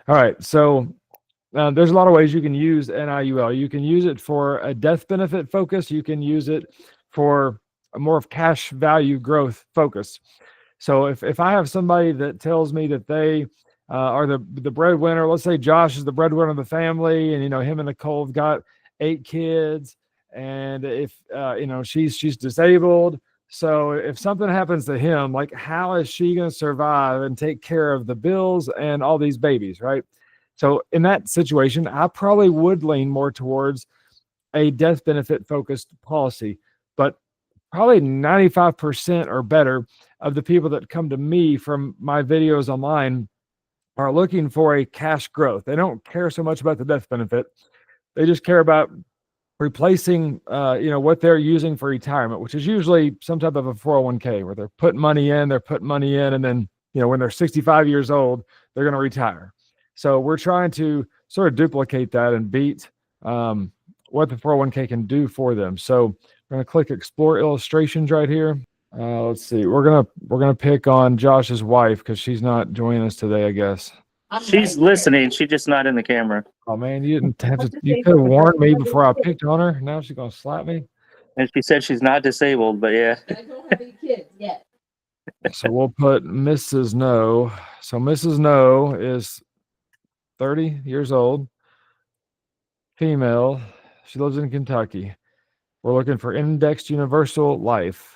All right. So there's a lot of ways you can use an IUL. You can use it for a death benefit focus. You can use it for a more of cash value growth focus. So if I have somebody that tells me that they are the breadwinner, let's say Josh is the breadwinner of the family, and him and Nicole have got 8 kids, and if she's disabled. So if something happens to him, like how is she going to survive and take care of the bills and all these babies, right? So in that situation, I probably would lean more towards a death benefit focused policy, but probably 95% or better of the people that come to me from my videos online are looking for a cash growth. They don't care so much about the death benefit. They just care about replacing what they're using for retirement, which is usually some type of a 401k where they're putting money in, and then when they're 65 years old, they're going to retire. So we're trying to sort of duplicate that and beat what the 401k can do for them. So we're going to click explore illustrations right here. Let's see. We're gonna pick on Josh's wife because she's not joining us today, I guess. She's listening. She's just not in the camera. Oh man, you didn't have to. You could have warned me before I picked on her. Now she's gonna slap me. And she said she's not disabled, but yeah. I don't have any kids yet. So we'll put Mrs. No. So Mrs. No is 30 years old, female. She lives in Kentucky. We're looking for indexed universal life.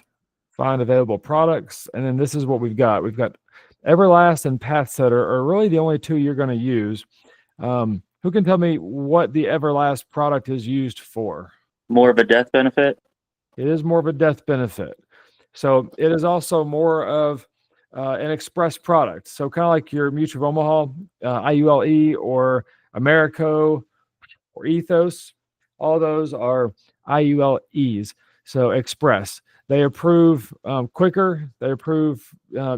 Find available products, and then this is what we've got. We've got Everlast and Pathsetter are really the only two you're going to use. Who can tell me what the Everlast product is used for? More of a death benefit? It is more of a death benefit. So it is also more of an express product. So kind of like your Mutual of Omaha, IULE, or Americo, or Ethos. All those are IULEs. So express. They approve quicker. They approve,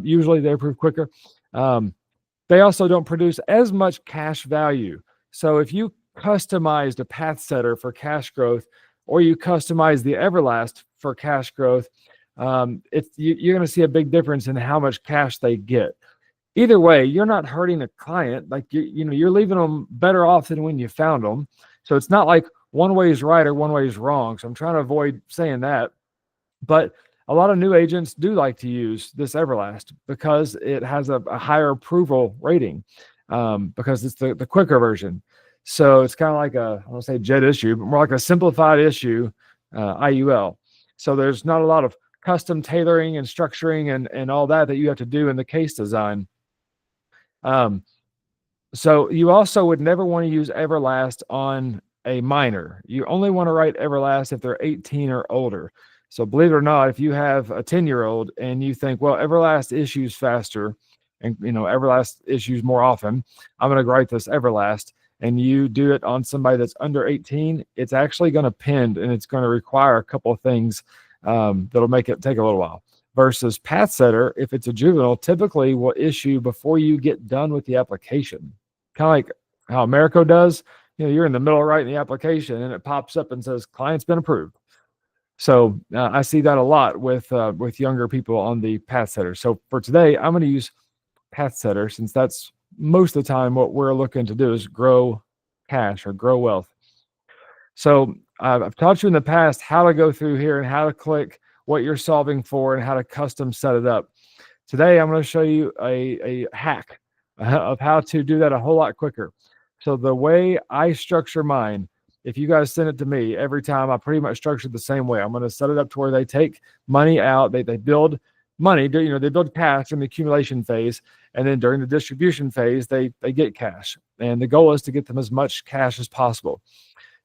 usually they approve quicker. They also don't produce as much cash value. So if you customized a Pathsetter for cash growth, or you customize the Everlast for cash growth, you're going to see a big difference in how much cash they get. Either way, you're not hurting a client. Like you're leaving them better off than when you found them. So it's not like one way is right or one way is wrong. So I'm trying to avoid saying that. But a lot of new agents do like to use this Everlast because it has a higher approval rating, because it's the quicker version. So it's kind of like I don't say jet issue, but more like a simplified issue IUL. So there's not a lot of custom tailoring and structuring and all that you have to do in the case design. So you also would never want to use Everlast on a minor. You only want to write Everlast if they're 18 or older. So believe it or not, if you have a 10-year-old and you think, well, Everlast issues faster and Everlast issues more often, I'm going to write this Everlast, and you do it on somebody that's under 18, it's actually going to pend, and it's going to require a couple of things that'll make it take a little while. Versus Pathsetter, if it's a juvenile, typically will issue before you get done with the application. Kind of like how Americo does. You're in the middle right in the application, and it pops up and says, client's been approved. So I see that a lot with younger people on the Pathsetter. So for today, I'm going to use Pathsetter since that's most of the time what we're looking to do is grow cash or grow wealth. So I've taught you in the past how to go through here and how to click what you're solving for and how to custom set it up. Today, I'm going to show you a hack of how to do that a whole lot quicker. So the way I structure mine, if you guys send it to me every time, I pretty much structure the same way. I'm going to set it up to where they take money out. They build money, they build cash in the accumulation phase. And then during the distribution phase, they get cash. And the goal is to get them as much cash as possible.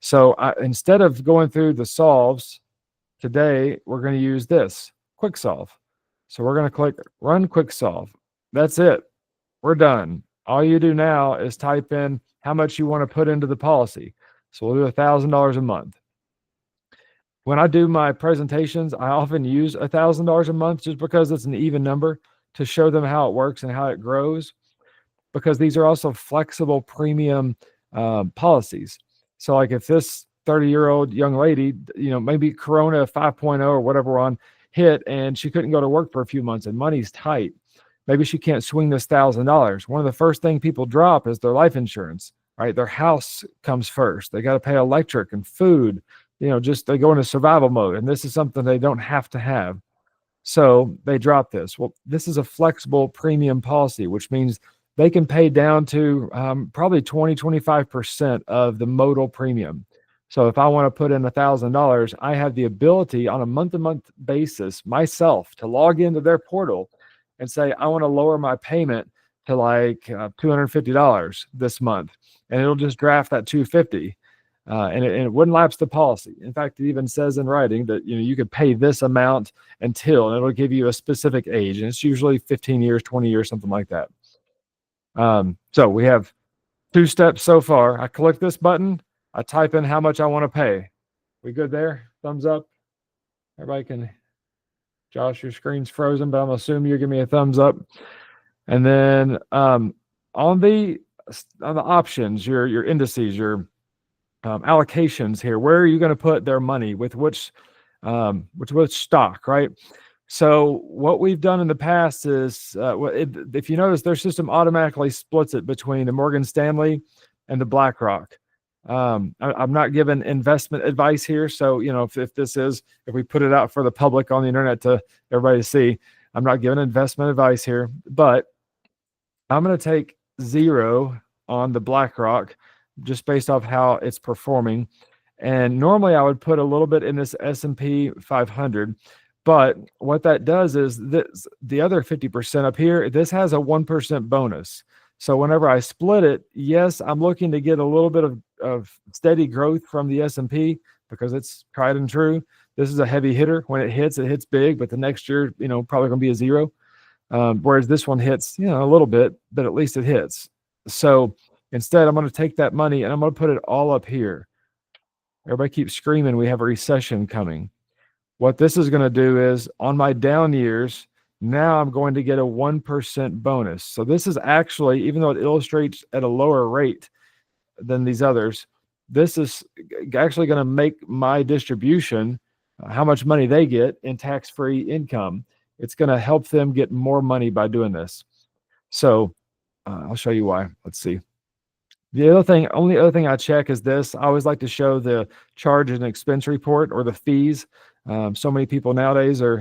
So instead of going through the solves, today we're going to use this quick solve. So we're going to click run quick solve. That's it. We're done. All you do now is type in how much you want to put into the policy. So we'll do $1,000 a month. When I do my presentations, I often use $1,000 a month just because it's an even number to show them how it works and how it grows, because these are also flexible premium policies. So like if this 30-year-old young lady, maybe Corona 5.0 or whatever we're on hit, and she couldn't go to work for a few months and money's tight, maybe she can't swing this $1,000. One of the first thing people drop is their life insurance, right? Their house comes first. They got to pay electric and food, just they go into survival mode. And this is something they don't have to have. So they drop this. Well, this is a flexible premium policy, which means they can pay down to probably 20-25% of the modal premium. So if I want to put in $1,000, I have the ability on a month-to-month basis myself to log into their portal and say, I want to lower my payment to like $250 this month. And it'll just draft that $250. And it wouldn't lapse the policy. In fact, it even says in writing that you could pay this amount until, and it'll give you a specific age. And it's usually 15 years, 20 years, something like that. So we have 2 steps so far. I click this button. I type in how much I want to pay. We good there? Thumbs up. Everybody can. Josh, your screen's frozen, but I'm assuming you're giving me a thumbs up. And then on the options, your indices, your allocations here, where are you going to put their money with which stock, right? So what we've done in the past is, if you notice, their system automatically splits it between the Morgan Stanley and the BlackRock. I'm not giving investment advice here. So, if we put it out for the public on the internet to everybody to see, I'm not giving investment advice here, but I'm going to take 0 on the BlackRock just based off how it's performing. And normally I would put a little bit in this S&P 500, but what that does is the other 50% up here, this has a 1% bonus. So whenever I split it, yes, I'm looking to get a little bit of steady growth from the S&P because it's tried and true. This is a heavy hitter. When it hits big, but the next year, probably going to be a 0. Whereas this one hits, a little bit, but at least it hits. So instead, I'm going to take that money and I'm going to put it all up here. Everybody keeps screaming, we have a recession coming. What this is going to do is on my down years, now I'm going to get a 1% bonus. So this is actually, even though it illustrates at a lower rate than these others, this is actually going to make my distribution, how much money they get in tax-free income. It's going to help them get more money by doing this. So I'll show you why. Let's see. The only other thing I check is this. I always like to show the charge and expense report or the fees. So many people nowadays are,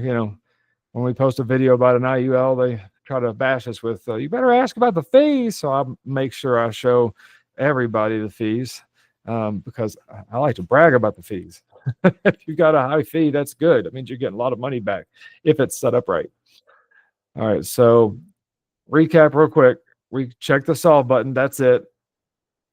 when we post a video about an IUL, they try to bash us with, you better ask about the fees. So I make sure I show everybody the fees because I like to brag about the fees. If you've got a high fee, that's good. That means you're getting a lot of money back if it's set up right. All right. So recap real quick. We check the solve button. That's it.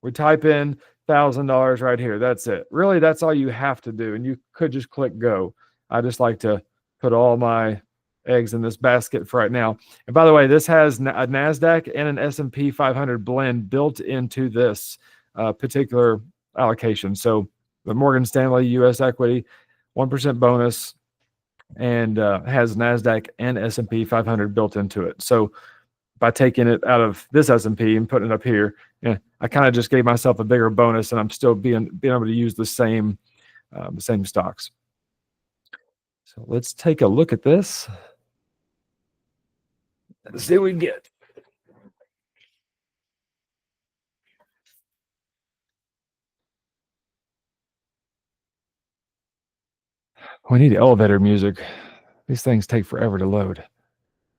We type in $1,000 right here. That's it. Really, that's all you have to do. And you could just click go. I just like to put all my eggs in this basket for right now. And by the way, this has a NASDAQ and an S&P 500 blend built into this particular allocation. So the Morgan Stanley U.S. equity, 1% bonus, and has NASDAQ and S&P 500 built into it. So by taking it out of this S&P and putting it up here, I kind of just gave myself a bigger bonus, and I'm still being able to use the same stocks. So let's take a look at this. Let's see what we can get. We need elevator music. These things take forever to load.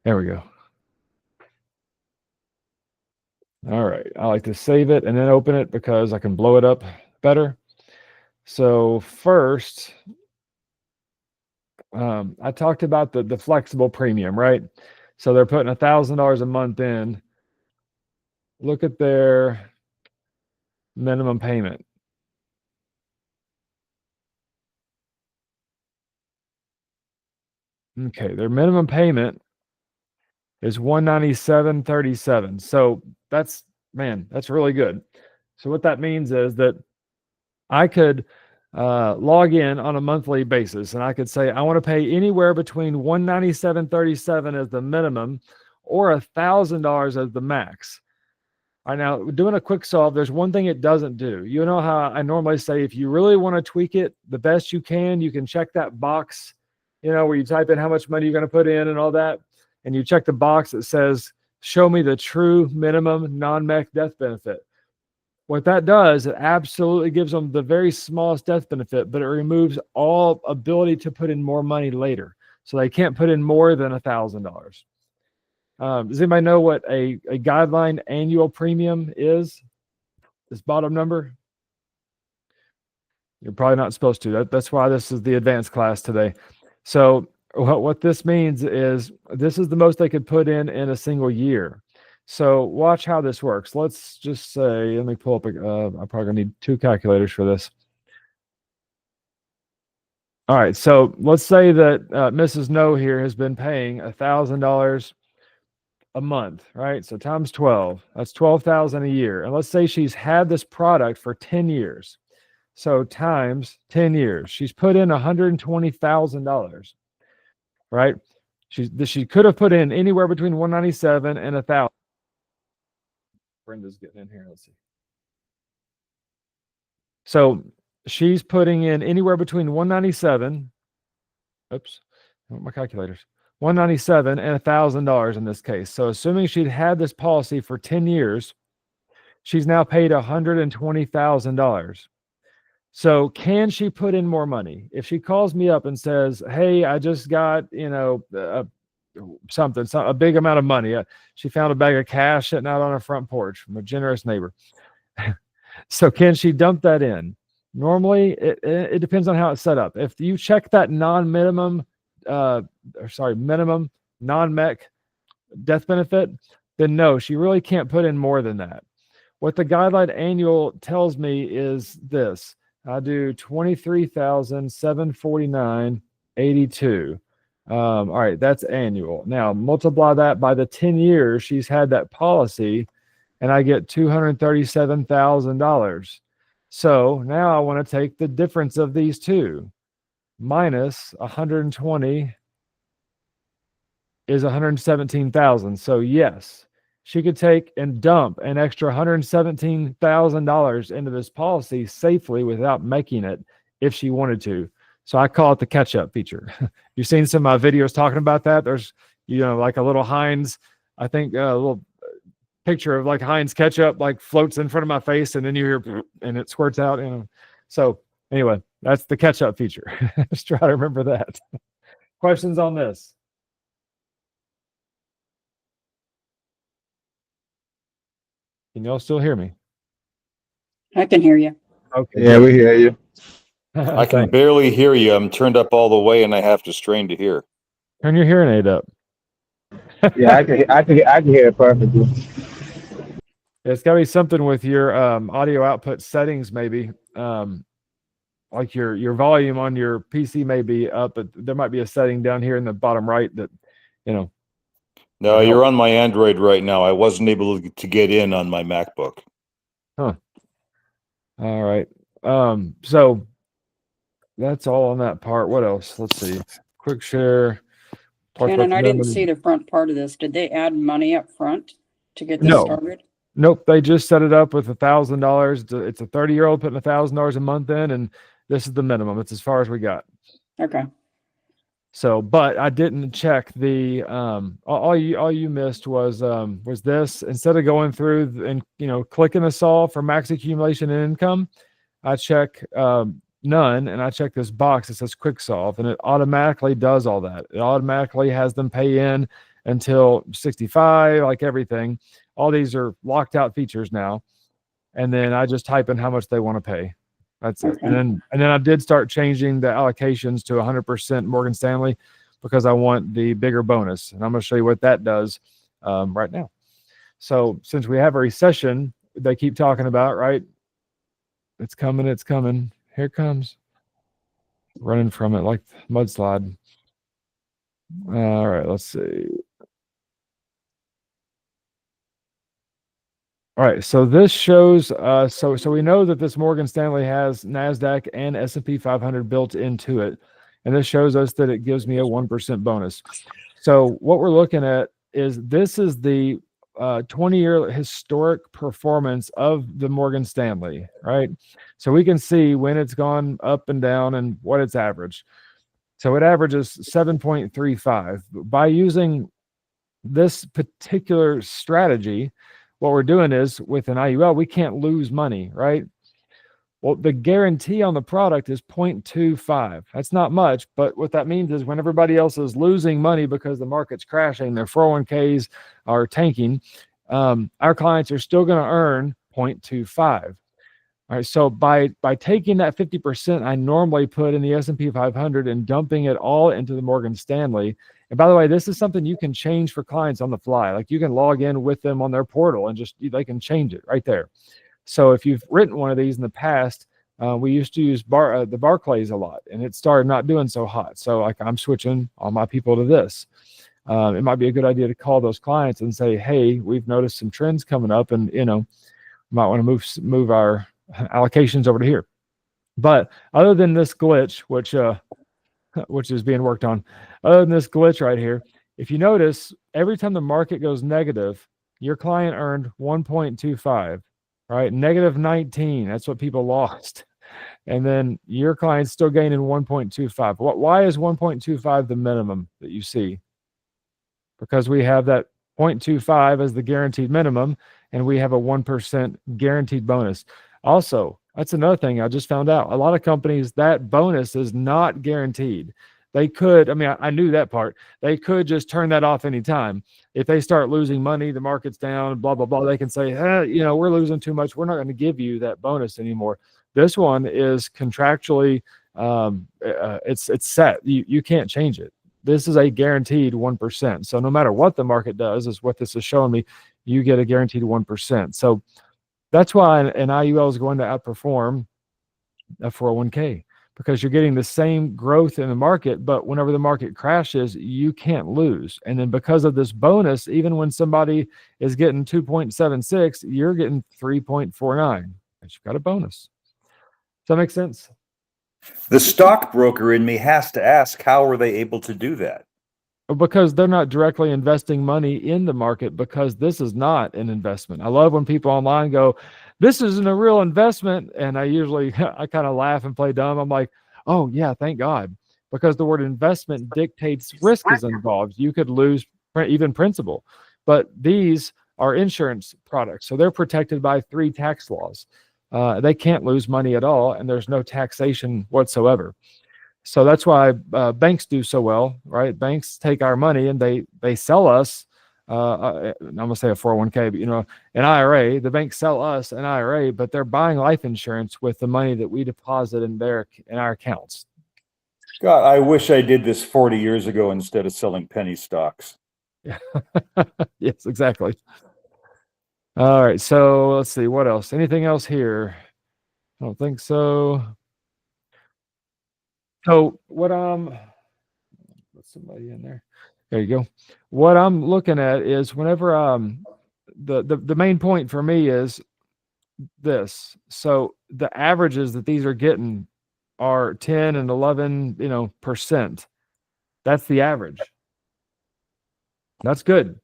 There we go. All right. I like to save it and then open it because I can blow it up better. So first, I talked about the flexible premium, right? So they're putting $1,000 a month in. Look at their minimum payment. Okay, their minimum payment is $197.37. So that's really good. So what that means is that I could log in on a monthly basis and I could say I want to pay anywhere between $197.37 as the minimum or $1,000 as the max. All right, now doing a quick solve, there's one thing it doesn't do. You know how I normally say if you really want to tweak it the best you can check that box, where you type in how much money you're going to put in and all that. and you check the box that says, show me the true minimum non-mech death benefit. What that does, it absolutely gives them the very smallest death benefit, but it removes all ability to put in more money later. So they can't put in more than $1,000. Does anybody know what a guideline annual premium is? This bottom number? You're probably not supposed to. That's why this is the advanced class today. So what this means is this is the most they could put in a single year. So watch how this works. Let's just say, let me pull up, I'm probably gonna need 2 calculators for this. All right, so let's say that Mrs. No here has been paying $1,000 a month, right? So times 12, that's 12,000 a year. And let's say she's had this product for 10 years. So times 10 years, she's put in $120,000, right? She could have put in anywhere between 197 and 1,000. Brenda's getting in here. Let's see. So she's putting in anywhere between 197. Oops, I want my calculators. 197 and $1,000 in this case. So assuming she'd had this policy for 10 years, she's now paid $120,000. So can she put in more money? If she calls me up and says, hey, I just got, something, a big amount of money. She found a bag of cash sitting out on her front porch from a generous neighbor. So can she dump that in? Normally, it depends on how it's set up. If you check that minimum non-mech death benefit, then no, she really can't put in more than that. What the guideline annual tells me is this. I do 23,749.82. All right, that's annual. Now multiply that by the 10 years she's had that policy, and I get $237,000. So now I want to take the difference of these two. Minus 120 is 117,000. So yes, she could take and dump an extra $117,000 into this policy safely without making it if she wanted to. So I call it the catch-up feature. You've seen some of my videos talking about that. There's, like a little Heinz, I think a little picture of like Heinz ketchup like floats in front of my face, and then you hear and it squirts out. So anyway, that's the catch-up feature. Just try to remember that. Questions on this? Can y'all still hear me? I can hear you. Okay. Yeah, we hear you. I can barely hear you. I'm turned up all the way, and I have to strain to hear. Turn your hearing aid up. Yeah, I can hear it perfectly. It's got to be something with your audio output settings, maybe. Like your volume on your PC may be up, but there might be a setting down here in the bottom right that, No, you're on my Android right now. I wasn't able to get in on my MacBook. Huh. All right. So that's all on that part. What else? Let's see. Quick share. Shannon, I didn't see the front part of this. Did they add money up front to get this started? Nope. They just set it up with $1,000. It's a 30-year-old putting $1,000 a month in, and this is the minimum. It's as far as we got. Okay. So, but I didn't check the all you missed was this. Instead of going through and clicking this all for max accumulation and income, I check none, and I check this box that says quick solve, and it automatically does all that. It automatically has them pay in until 65, like everything. All these are locked out features now, and then I just type in how much they want to pay. That's it. And then I did start changing the allocations to 100% Morgan Stanley because I want the bigger bonus, and I'm going to show you what that does right now. So since we have a recession, they keep talking about, right? It's coming. It's coming. Here it comes. Running from it like mudslide. All right, let's see. All right, so this shows, so we know that this Morgan Stanley has NASDAQ and S&P 500 built into it, and this shows us that it gives me a 1% bonus. So what we're looking at is this is the 20-year historic performance of the Morgan Stanley, right? So we can see when it's gone up and down and what it's averaged. So it averages 7.35. By using this particular strategy, what we're doing is with an IUL, we can't lose money, right? Well, the guarantee on the product is 0.25. That's not much, but what that means is when everybody else is losing money because the market's crashing, their 401ks are tanking, our clients are still going to earn 0.25. All right, so by taking that 50% I normally put in the S&P 500 and dumping it all into the Morgan Stanley, and by the way, this is something you can change for clients on the fly. Like you can log in with them on their portal and just they can change it right there. So if you've written one of these in the past, we used to use the Barclays a lot, and it started not doing so hot. So like I'm switching all my people to this. It might be a good idea to call those clients and say, hey, we've noticed some trends coming up, and might want to move our allocations over to here. But other than this glitch, which is being worked on, other than this glitch right here, if you notice, every time the market goes negative, your client earned 1.25, right? Negative 19, that's what people lost. And then your client's still gaining 1.25. Why is 1.25 the minimum that you see? Because we have that 0.25 as the guaranteed minimum, and we have a 1% guaranteed bonus. Also, that's another thing I just found out. A lot of companies, that bonus is not guaranteed. They could, I knew that part. They could just turn that off anytime. If they start losing money, the market's down, blah, blah, blah, they can say, hey, we're losing too much. We're not going to give you that bonus anymore. This one is contractually, it's set. You can't change it. This is a guaranteed 1%. So no matter what the market does, is what this is showing me, you get a guaranteed 1%. So that's why an IUL is going to outperform a 401k, because you're getting the same growth in the market, but whenever the market crashes, you can't lose. And then because of this bonus, even when somebody is getting 2.76, you're getting 3.49, and you've got a bonus. Does that make sense? The stockbroker in me has to ask, how are they able to do that? Because they're not directly investing money in the market, because this is not an investment. I love when people online go, this isn't a real investment. And I kind of laugh and play dumb. I'm like, oh yeah, thank God. Because the word investment dictates risk is involved. You could lose even principal, but these are insurance products. So they're protected by 3 tax laws. They can't lose money at all, and there's no taxation whatsoever. So that's why banks do so well, right? Banks take our money and they sell us, I'm going to say a 401k, but an IRA. The banks sell us an IRA, but they're buying life insurance with the money that we deposit in our accounts. God, I wish I did this 40 years ago instead of selling penny stocks. Yes, exactly. All right, so let's see, what else? Anything else here? I don't think so. So what put somebody in there. There you go. What I'm looking at is whenever the main point for me is this. So the averages that these are getting are 10 and 11%. That's the average. That's good.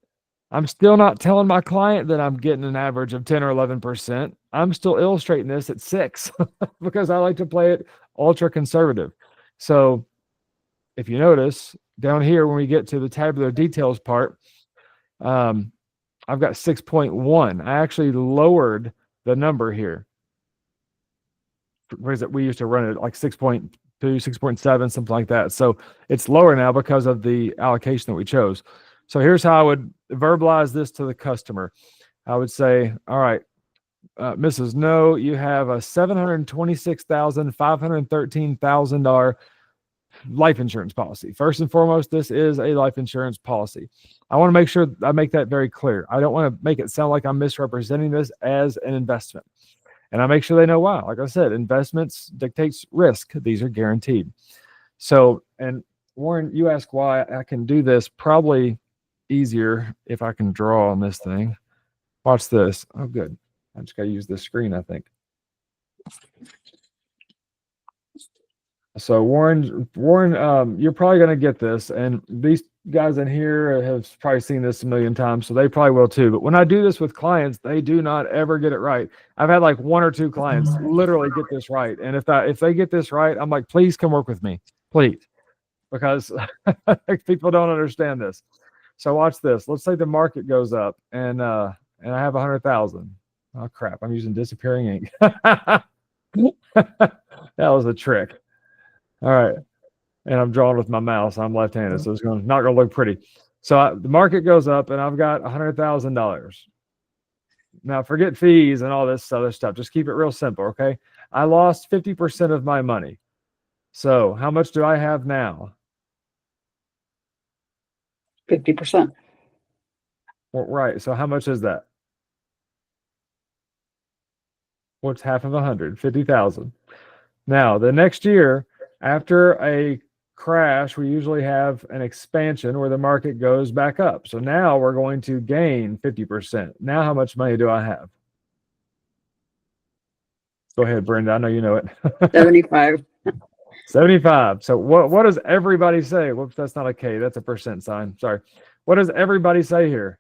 I'm still not telling my client that I'm getting an average of 10 or 11%. I'm still illustrating this at 6 because I like to play it ultra conservative. So if you notice down here, when we get to the tabular details part, I've got 6.1. I actually lowered the number here. We used to run it like 6.2, 6.7, something like that. So it's lower now because of the allocation that we chose. So here's how I would verbalize this to the customer. I would say, all right, Mrs. No, you have a $726,513,000 life insurance policy. First and foremost, this is a life insurance policy. I want to make sure I make that very clear. I don't want to make it sound like I'm misrepresenting this as an investment. And I make sure they know why. Like I said, investments dictates risk. These are guaranteed. So, and Warren, you ask why. I can do this probably easier if I can draw on this thing. Watch this. Oh, good. I just got to use this screen, I think. So Warren, you're probably going to get this, and these guys in here have probably seen this a million times, so they probably will too. But when I do this with clients, they do not ever get it right. I've had like 1 or 2 clients literally get this right, and if they get this right, I'm like, please come work with me, please, because people don't understand this. So watch this. Let's say the market goes up and I have 100,000. Oh crap! I'm using disappearing ink. That was a trick. All right, and I'm drawing with my mouse. I'm left-handed, so it's not going to look pretty. So the market goes up, and I've got $100,000. Now forget fees and all this other stuff. Just keep it real simple, okay? I lost 50% of my money. So how much do I have now? 50%. Well, right. So how much is that? What's half of 100? 50,000. Now the next year, after a crash, we usually have an expansion where the market goes back up. So now we're going to gain 50%. Now how much money do I have? Go ahead, Brenda. I know you know it. 75. 75. So what does everybody say? Whoops, that's not a K. That's a percent sign. Sorry. What does everybody say here?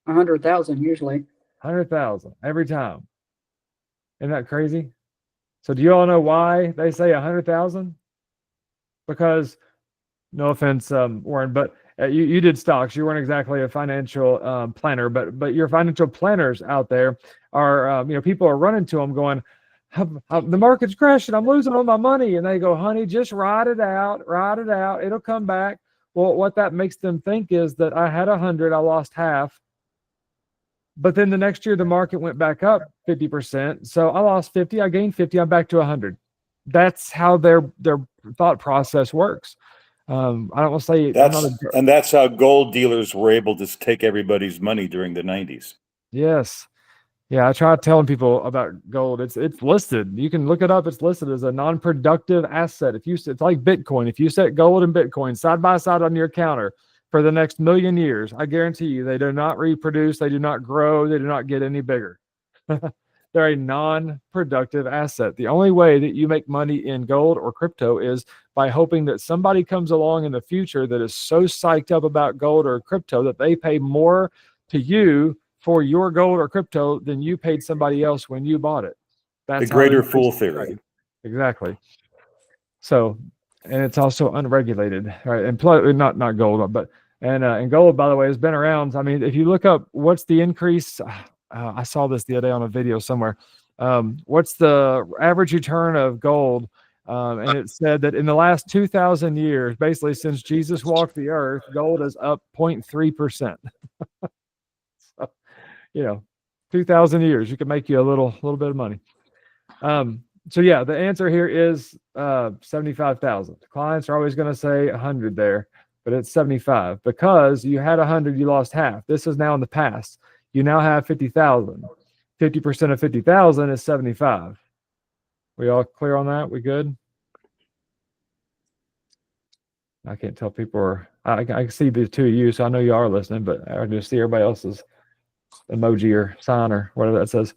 100,000 usually. 100,000 every time. Isn't that crazy? So do you all know why they say 100,000? Because, no offense, Warren, but you did stocks. You weren't exactly a financial planner, but your financial planners out there are, people are running to them going, the market's crashing. I'm losing all my money. And they go, honey, just ride it out. It'll come back. Well, what that makes them think is that I had 100, I lost half. But then the next year, the market went back up 50%. So I lost 50, I gained 50, I'm back to 100. That's how their thought process works. I don't want to say and that's how gold dealers were able to take everybody's money during the 90s. Yes. Yeah, I try telling people about gold. It's listed. You can look it up. It's listed as a non-productive asset. It's like Bitcoin. If you set gold and Bitcoin side by side on your counter for the next million years, I guarantee you they do not reproduce, they do not grow, they do not get any bigger. They're a non-productive asset. The only way that you make money in gold or crypto is by hoping that somebody comes along in the future that is so psyched up about gold or crypto that they pay more to you for your gold or crypto than you paid somebody else when you bought it. That's the greater fool theory. Exactly. So, and it's also unregulated, right? And plus, not gold, but and gold, by the way, has been around. I mean, if you look up what's the increase, I saw this the other day on a video somewhere. What's the average return of gold? And it said that in the last 2,000 years, basically since Jesus walked the earth, gold is up 0.3%. 2,000 years, you can make you a little bit of money. So yeah, the answer here is 75,000. Clients are always going to say 100 there, but it's 75 because you had 100, you lost half. This is now in the past. You now have 50,000. 50% of 50,000 is 75. We all clear on that? We good? I can't tell people are. I can see the two of you, so I know you are listening, but I just see everybody else's emoji or sign or whatever that says.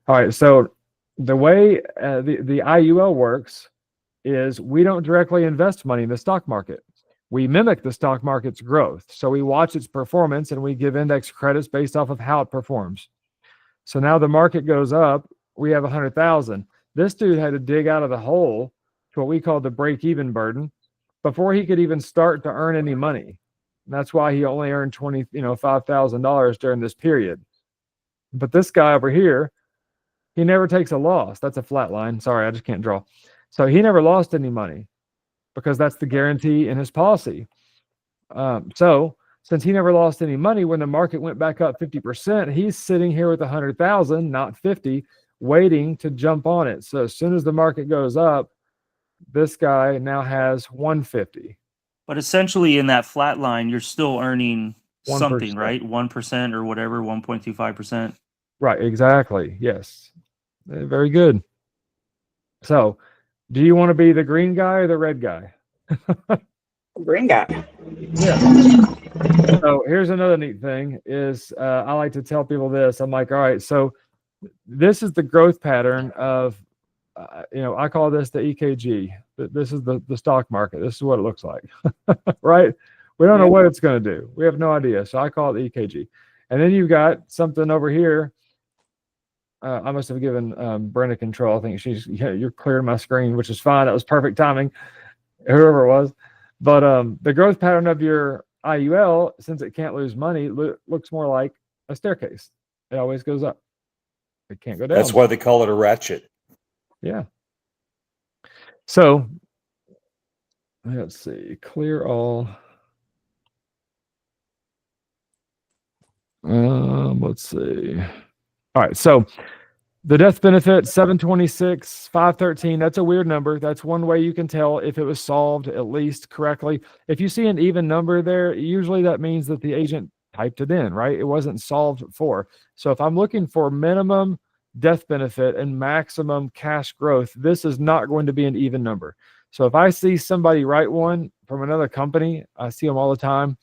All right, so the way the IUL works is we don't directly invest money in the stock market. We mimic the stock market's growth. So we watch its performance and we give index credits based off of how it performs. So now the market goes up, we have 100,000. This dude had to dig out of the hole to what we call the break-even burden before he could even start to earn any money. And that's why he only earned $5,000 during this period. But this guy over here, he never takes a loss. That's a flat line. Sorry, I just can't draw. So he never lost any money because that's the guarantee in his policy. So since he never lost any money, when the market went back up 50%, he's sitting here with 100,000, not 50, waiting to jump on it. So as soon as the market goes up, this guy now has 150. But essentially in that flat line, you're still earning 1%. something, right? 1% or whatever, 1.25%. Right, exactly. Yes. Very good. So do you want to be the green guy or the red guy? Green guy. Yeah. So here's another neat thing is I like to tell people this. I'm like, all right, so this is the growth pattern of, I call this the EKG. This is the stock market. This is what it looks like, right? We don't know what it's going to do. We have no idea. So I call it EKG. And then you've got something over here. I must have given Brenda control. I think you're clearing my screen, which is fine. That was perfect timing, whoever it was. But the growth pattern of your IUL, since it can't lose money, looks more like a staircase. It always goes up. It can't go down. That's why they call it a ratchet. Yeah. So let's see. Clear all. Let's see. All right. So the death benefit 726, 513. That's a weird number. That's one way you can tell if it was solved at least correctly. If you see an even number there, usually that means that the agent typed it in, right? It wasn't solved for. So if I'm looking for minimum death benefit and maximum cash growth, this is not going to be an even number. So if I see somebody write one from another company, I see them all the time.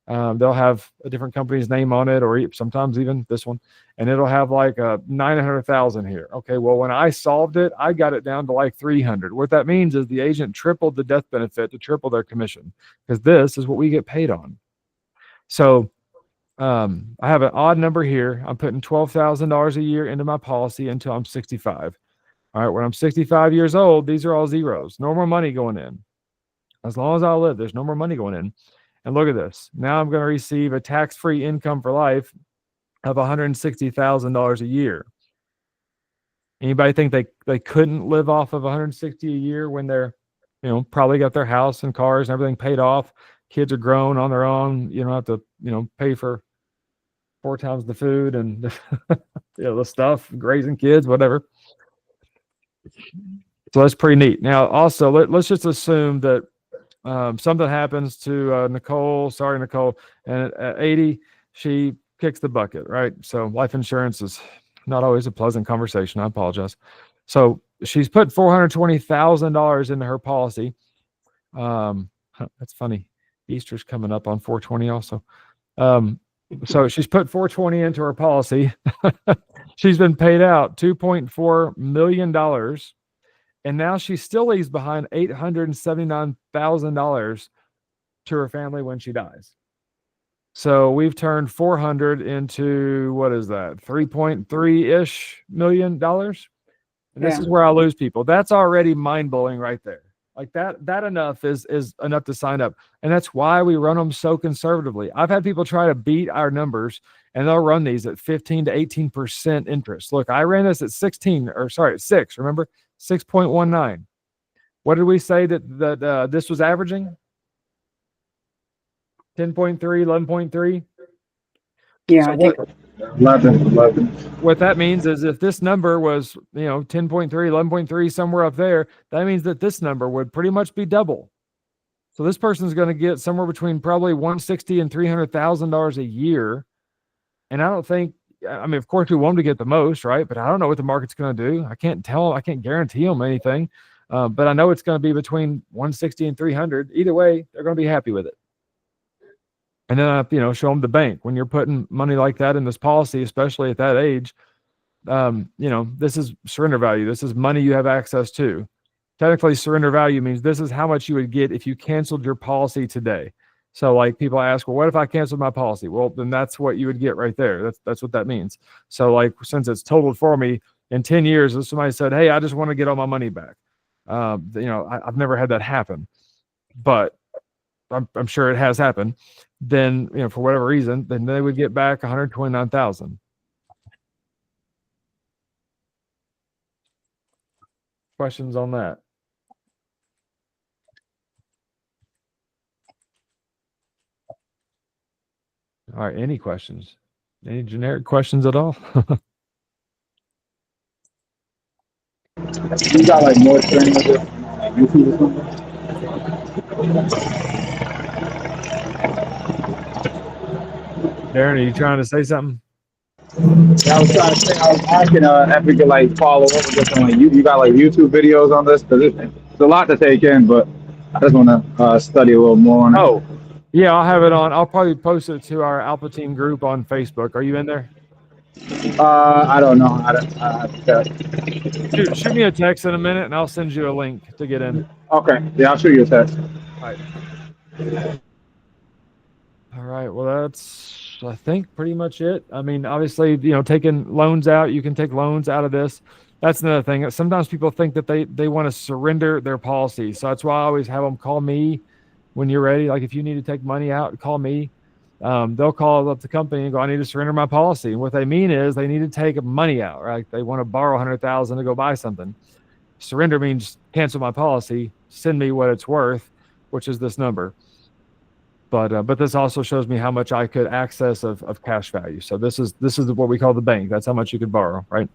They'll have a different company's name on it, or sometimes even this one, and it'll have like 900,000 here. Okay, well, when I solved it, I got it down to like 300. What that means is the agent tripled the death benefit to triple their commission, because this is what we get paid on. So I have an odd number here. I'm putting $12,000 a year into my policy until I'm 65. All right, when I'm 65 years old, these are all zeros. No more money going in. As long as I live, there's no more money going in. And look at this. Now I'm going to receive a tax-free income for life of $160,000 a year. Anybody think they couldn't live off of 160 a year when they're, probably got their house and cars and everything paid off? Kids are grown on their own. You don't have to, pay for 4 times the food and the stuff, grazing kids, whatever. So that's pretty neat. Now, also, let's just assume that something happens to Nicole. Sorry, Nicole. And at 80, she kicks the bucket, right? So life insurance is not always a pleasant conversation. I apologize. So she's put $420,000 into her policy. That's funny. Easter's coming up on 420 also. So she's put 420 into her policy. She's been paid out $2.4 million. And now she still leaves behind $879,000 to her family when she dies. So we've turned 400 into, what is that? 3.3-ish million dollars. And this is where I lose people. That's already mind-blowing right there. Like that enough is enough to sign up. And that's why we run them so conservatively. I've had people try to beat our numbers, and they'll run these at 15 to 18% interest. Look, I ran this at 6, remember? 6.19. What did we say that this was averaging? 10.3, 11.3? Yeah, so I think 11. what that means is if this number was, 10.3, 11.3, somewhere up there, that means that this number would pretty much be double. So this person's going to get somewhere between probably $160,000 and $300,000 a year. And I don't think, of course we want them to get the most, right? But I don't know what the market's going to do. I can't guarantee them anything. But I know it's going to be between 160 and 300. Either way, they're going to be happy with it. And then, show them the bank. When you're putting money like that in this policy, especially at that age, this is surrender value. This is money you have access to. Technically, surrender value means this is how much you would get if you canceled your policy today. So like people ask, well, what if I canceled my policy? Well, then that's what you would get right there. That's what that means. So like, since it's totaled for me in 10 years, if somebody said, hey, I just want to get all my money back. I've never had that happen, but I'm sure it has happened. Then, for whatever reason, then they would get back 129,000. Questions on that? All right, any questions? Any generic questions at all? You got like more training with like YouTube or something? Darren, are you trying to say something? Yeah, I was trying to say, I was asking if we could like follow up with this on like you got like YouTube videos on this, because it's a lot to take in, but I just want to study a little more on it. Oh, yeah, I'll have it on. I'll probably post it to our Alpha Team group on Facebook. Are you in there? I don't know how to. Shoot me a text in a minute, and I'll send you a link to get in. Okay, yeah, I'll shoot you a text. All right. Well, that's, I think, pretty much it. Obviously, taking loans out, you can take loans out of this. That's another thing. Sometimes people think that they want to surrender their policy. So that's why I always have them call me when you're ready. Like if you need to take money out, call me. They'll call up the company and go, I need to surrender my policy. And what they mean is they need to take money out, right? They want to borrow 100,000 to go buy something. Surrender means cancel my policy, send me what it's worth, which is this number. But this also shows me how much I could access of cash value. So this is what we call the bank. That's how much you could borrow, right?